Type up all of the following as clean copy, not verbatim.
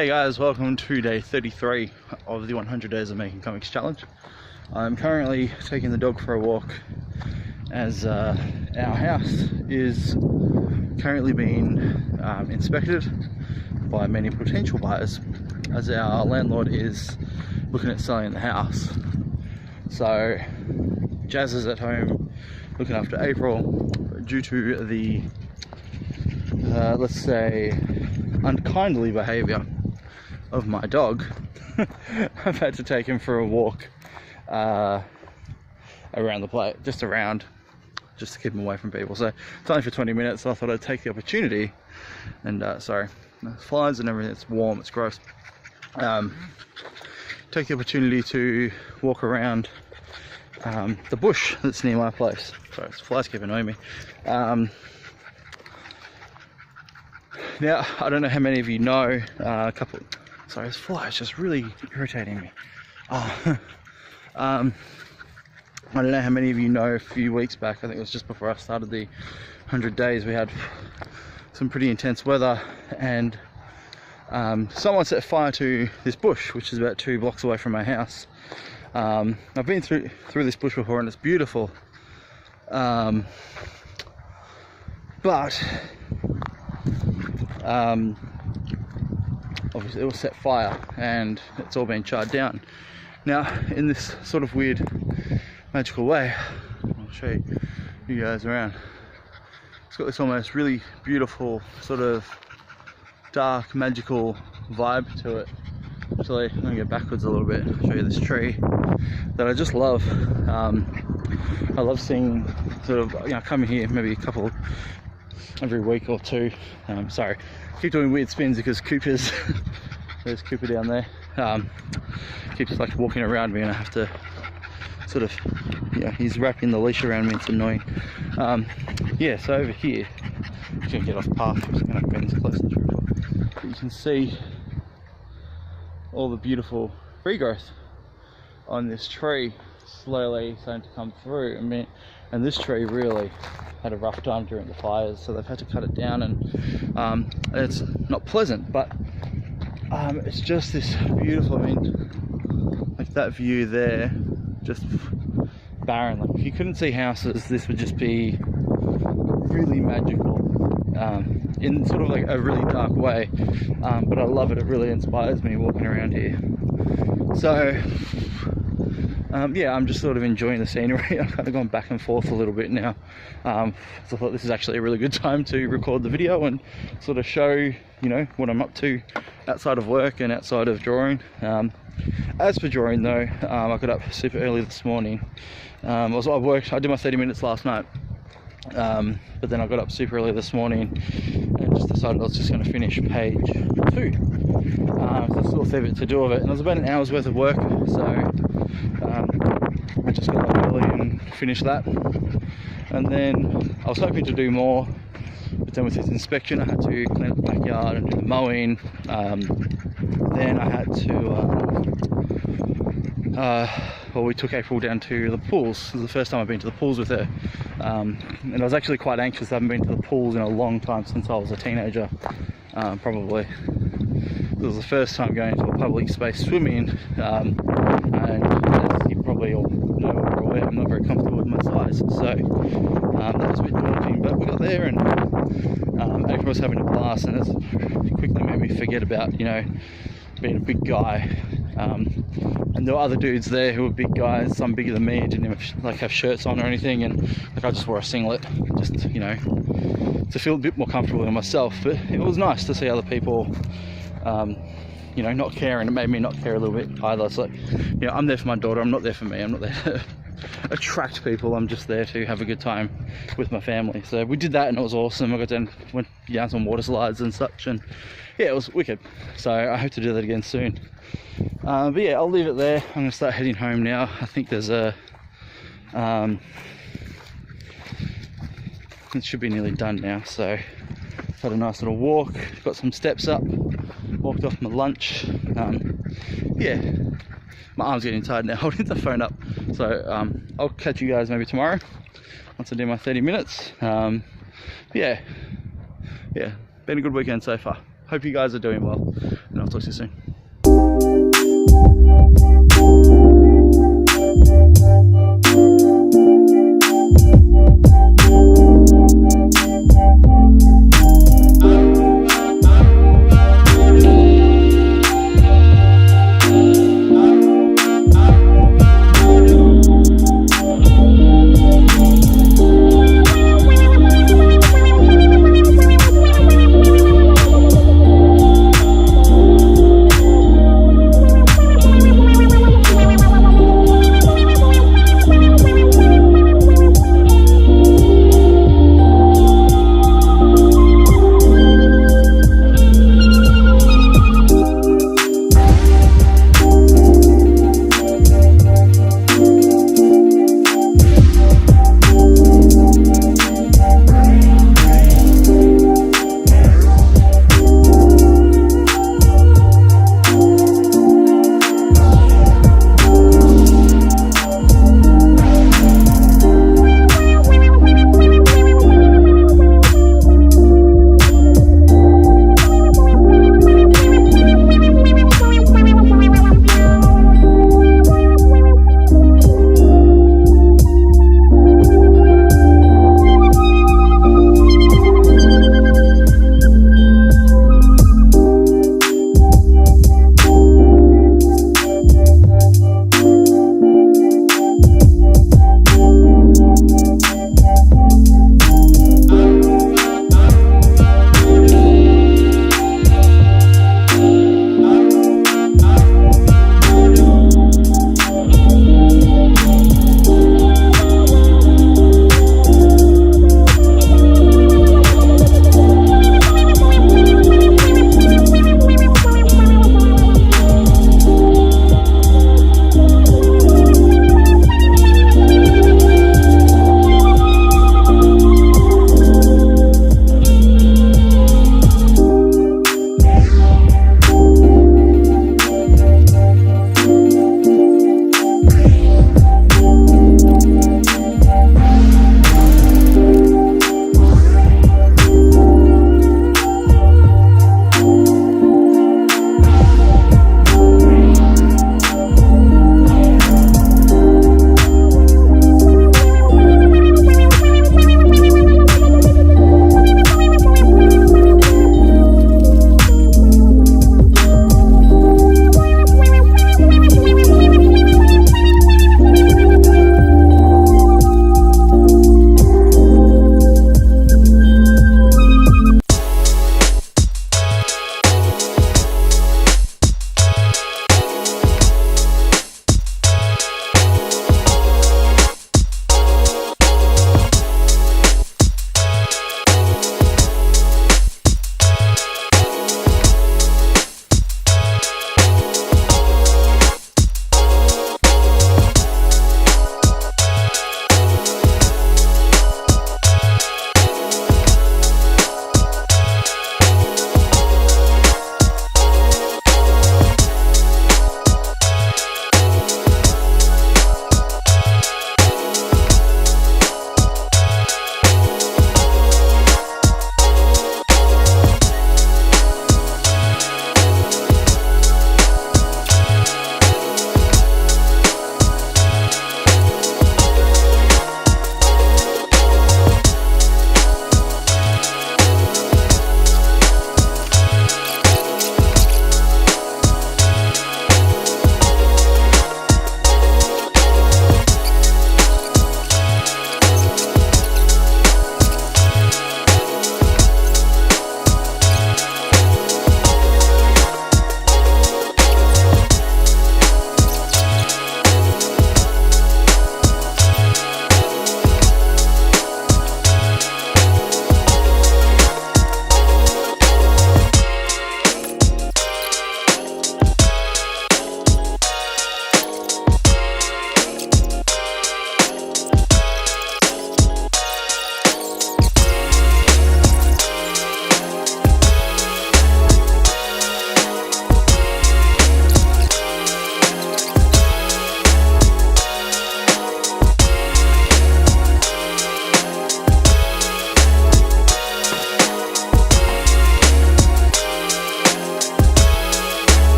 Hey guys, welcome to day 33 of the 100 Days of Making Comics Challenge. I'm currently taking the dog for a walk as our house is currently being inspected by many potential buyers, as our landlord is looking at selling the house. So Jazz is at home looking after April. Due to the let's say unkindly behavior of my dog, I've had to take him for a walk around the place, just to keep him away from people. So it's only for 20 minutes, so I thought I'd take the opportunity and sorry, flies and everything, it's warm, it's gross. Take the opportunity to walk around the bush that's near my place. Sorry, it's flies keep annoying me. Now, I don't know how many of you know, sorry, this fly is just really irritating me. I don't know how many of you know, a few weeks back, I think it was just before I started the 100 days, we had some pretty intense weather, and someone set fire to this bush, which is about 2 blocks away from my house. I've been through this bush before and it's beautiful, but obviously it will set fire and it's all been charred down. Now, in this sort of weird magical way, I'll show you guys around. It's got this almost really beautiful sort of dark magical vibe to it. Actually, I'm gonna go backwards a little bit, show you this tree that I just love. I love seeing sort of, you know, coming here maybe a couple every week or two. Sorry, keep doing weird spins because Cooper's there's Cooper down there. Keeps like walking around me and I have to sort of, yeah, he's wrapping the leash around me, it's annoying. Yeah, so over here, I'm just gonna get off path, I'm just gonna bend this closer to the tree. You can see all the beautiful regrowth on this tree slowly starting to come through. I mean, and this tree really had a rough time during the fires, so they've had to cut it down, and it's not pleasant, but it's just this beautiful, I mean, like that view there, just barren. Like if you couldn't see houses, this would just be really magical, in sort of like a really dark way, but I love it. It really inspires me walking around here. So yeah, I'm just sort of enjoying the scenery. I've kind of gone back and forth a little bit now, so I thought this is actually a really good time to record the video and sort of show, you know, what I'm up to outside of work and outside of drawing. As for drawing though, I got up super early this morning. I did my 30 minutes last night, but then I got up super early this morning and just decided I was just going to finish page 2. So there's still a fair bit to do of it, and it was about an hour's worth of work, so I just got up early and finished that. And then I was hoping to do more, but then with this inspection I had to clean up the backyard and do the mowing. Then I had to we took April down to the pools. This is the first time I've been to the pools with her, and I was actually quite anxious. I haven't been to the pools in a long time, since I was a teenager, probably. It was the first time going to a public space swimming, and as you probably all know or are aware, I'm not very comfortable with my size, so that was a bit daunting, but we got there, and April was having a blast, and it quickly made me forget about, you know, being a big guy. And there were other dudes there who were big guys, some bigger than me, didn't even like have shirts on or anything, and like I just wore a singlet, just, you know, to feel a bit more comfortable in myself. But it was nice to see other people, you know, not care, and it made me not care a little bit either. It's like, you know, I'm there for my daughter, I'm not there for me, I'm not there to attract people, I'm just there to have a good time with my family. So we did that and it was awesome. I got down, went down some water slides and such, and yeah, it was wicked. So I hope to do that again soon. But yeah, I'll leave it there. I'm gonna start heading home now. I think there's a it should be nearly done now. So had a nice little walk, got some steps up, walked off my lunch. Yeah, my arm's getting tired now holding the phone up, so I'll catch you guys maybe tomorrow once I do my 30 minutes. Yeah, been a good weekend so far. hope you guys are doing well, and I'll talk to you soon.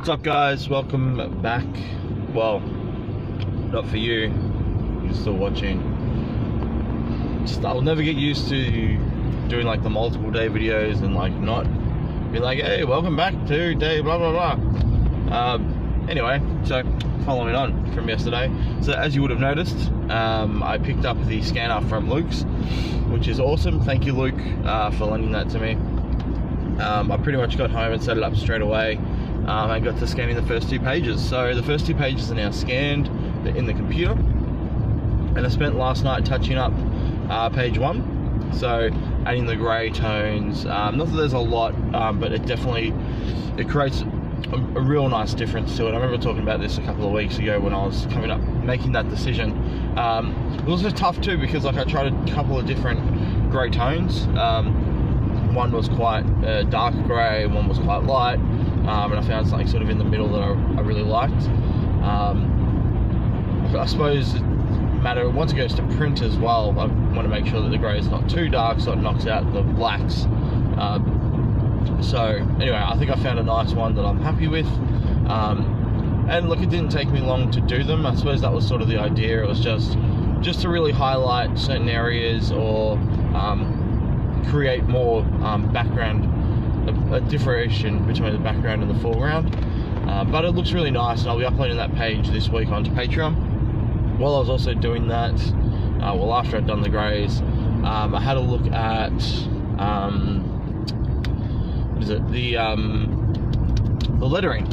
What's up, guys? Welcome back. Well, not for you, you're still watching. I'll never get used to doing like the multiple day videos and like not be like, hey, welcome back to day blah blah blah. Anyway, so following on from yesterday, so as you would have noticed, I picked up the scanner from Luke's, which is awesome. Thank you, Luke, for lending that to me. I pretty much got home and set it up straight away. I got to scanning the first 2 pages. So the first 2 pages are now scanned in the computer, and I spent last night touching up page 1, so adding the grey tones. Not that there's a lot, but it creates a real nice difference to it. I remember talking about this a couple of weeks ago when I was coming up making that decision. It was also tough too, because like I tried a couple of different grey tones. One was quite dark grey, one was quite light, and I found something sort of in the middle that I really liked. I suppose it matter once it goes to print as well. I want to make sure that the grey is not too dark, so it knocks out the blacks. So anyway, I think I found a nice one that I'm happy with. And look, it didn't take me long to do them. I suppose that was sort of the idea. It was just to really highlight certain areas, or create more background, a differentiation between the background and the foreground. But it looks really nice, and I'll be uploading that page this week onto Patreon. While I was also doing that, well, after I'd done the greys, I had a look at what is it? The lettering.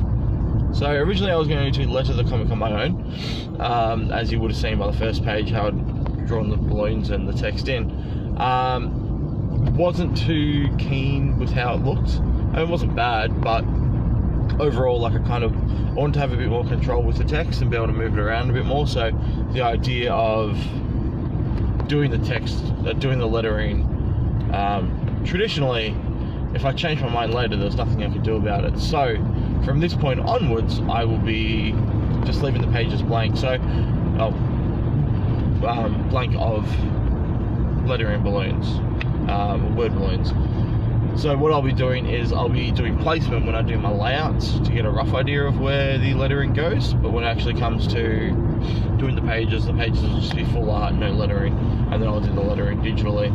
So originally I was going to letter the comic on my own, as you would have seen by the first page how I'd drawn the balloons and the text in. Wasn't too keen with how it looked. I mean, it wasn't bad, but overall, like, I wanted to have a bit more control with the text and be able to move it around a bit more. So the idea of doing the text, doing the lettering, traditionally, if I change my mind later, there's nothing I could do about it. So from this point onwards, I will be just leaving the pages blank. So blank of lettering balloons, word balloons. So what I'll be doing is I'll be doing placement when I do my layouts to get a rough idea of where the lettering goes, but when it actually comes to doing the pages will just be full art, no lettering, and then I'll do the lettering digitally.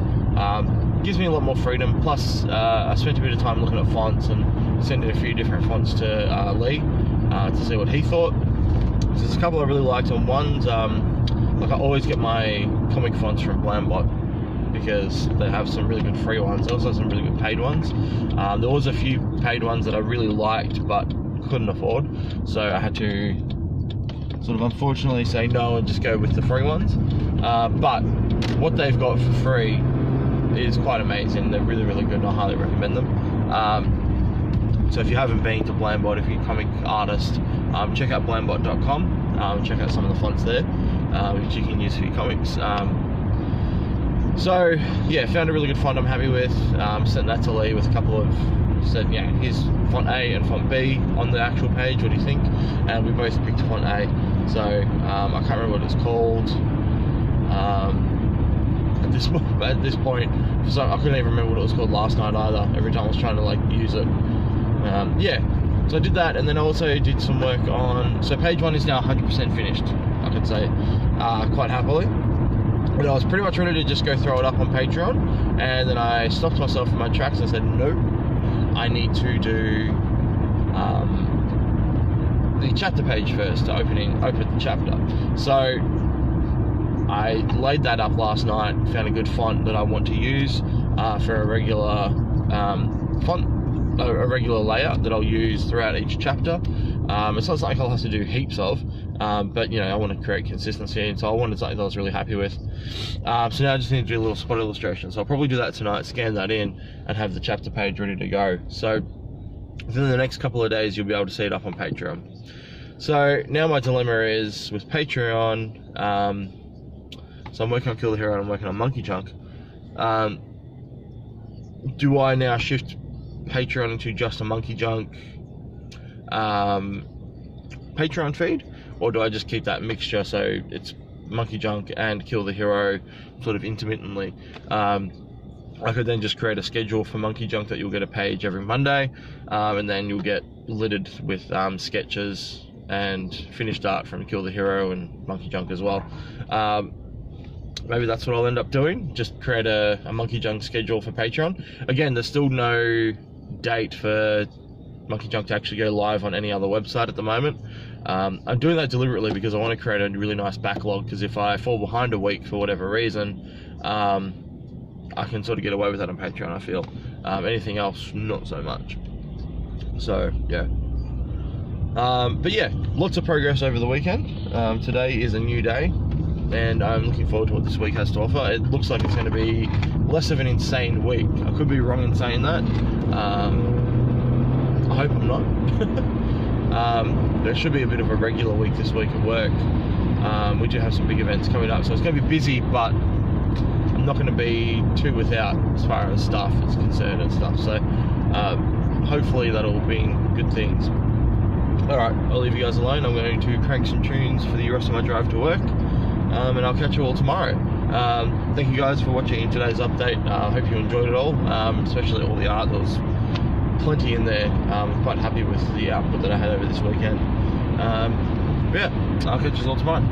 Gives me a lot more freedom, plus I spent a bit of time looking at fonts and sending a few different fonts to Lee to see what he thought. So there's a couple I really liked, and one's like, I always get my comic fonts from Blambot, because they have some really good free ones. They also have some really good paid ones. There was a few paid ones that I really liked but couldn't afford, so I had to sort of unfortunately say no and just go with the free ones. But what they've got for free is quite amazing. They're really, really good, and I highly recommend them. So if you haven't been to Blambot, if you're a comic artist, check out blambot.com. Check out some of the fonts there, which you can use for your comics. So yeah, found a really good font I'm happy with. Sent that to Lee with a couple of, said, yeah, here's font A and font B on the actual page, what do you think? And we both picked font A. So I can't remember what it's called at this point, so I couldn't even remember what it was called last night either, every time I was trying to like use it. Yeah, so I did that, and then I also did some work on, so page 1 is now 100% finished, I could say, quite happily. But I was pretty much ready to just go throw it up on Patreon, and then I stopped myself in my tracks and said, no, I need to do the chapter page first to open the chapter. So I laid that up last night, found a good font that I want to use for a regular font, a regular layout that I'll use throughout each chapter. It's not something I'll have to do heaps of, but you know, I want to create consistency, and so I wanted something that I was really happy with. So now I just need to do a little spot illustration, so I'll probably do that tonight, scan that in, and have the chapter page ready to go. So within the next couple of days, you'll be able to see it up on Patreon. So now my dilemma is with Patreon, so I'm working on Kill the Hero and I'm working on Monkey Junk. Do I now shift Patreon into just a Monkey Junk Patreon feed, or do I just keep that mixture so it's Monkey Junk and Kill the Hero sort of intermittently? I could then just create a schedule for Monkey Junk that you'll get a page every Monday, and then you'll get littered with sketches and finished art from Kill the Hero and Monkey Junk as well. Maybe that's what I'll end up doing, just create a Monkey Junk schedule for Patreon. Again, there's still no date for Monkey Junk to actually go live on any other website at the moment. I'm doing that deliberately because I want to create a really nice backlog, because if I fall behind a week for whatever reason, I can sort of get away with that on Patreon, I feel. Anything else, not so much. So, yeah. But yeah, lots of progress over the weekend. Today is a new day, and I'm looking forward to what this week has to offer. It looks like it's going to be less of an insane week. I could be wrong in saying that. I hope I'm not. There should be a bit of a regular week this week at work. We do have some big events coming up, so it's going to be busy, but I'm not going to be too without as far as stuff is concerned and stuff. So hopefully that'll bring good things. Alright, I'll leave you guys alone. I'm going to crank some tunes for the rest of my drive to work, and I'll catch you all tomorrow. Thank you guys for watching today's update. I hope you enjoyed it all, especially all the art. There was plenty in there. I'm quite happy with the output that I had over this weekend. Yeah, I'll catch you all tomorrow.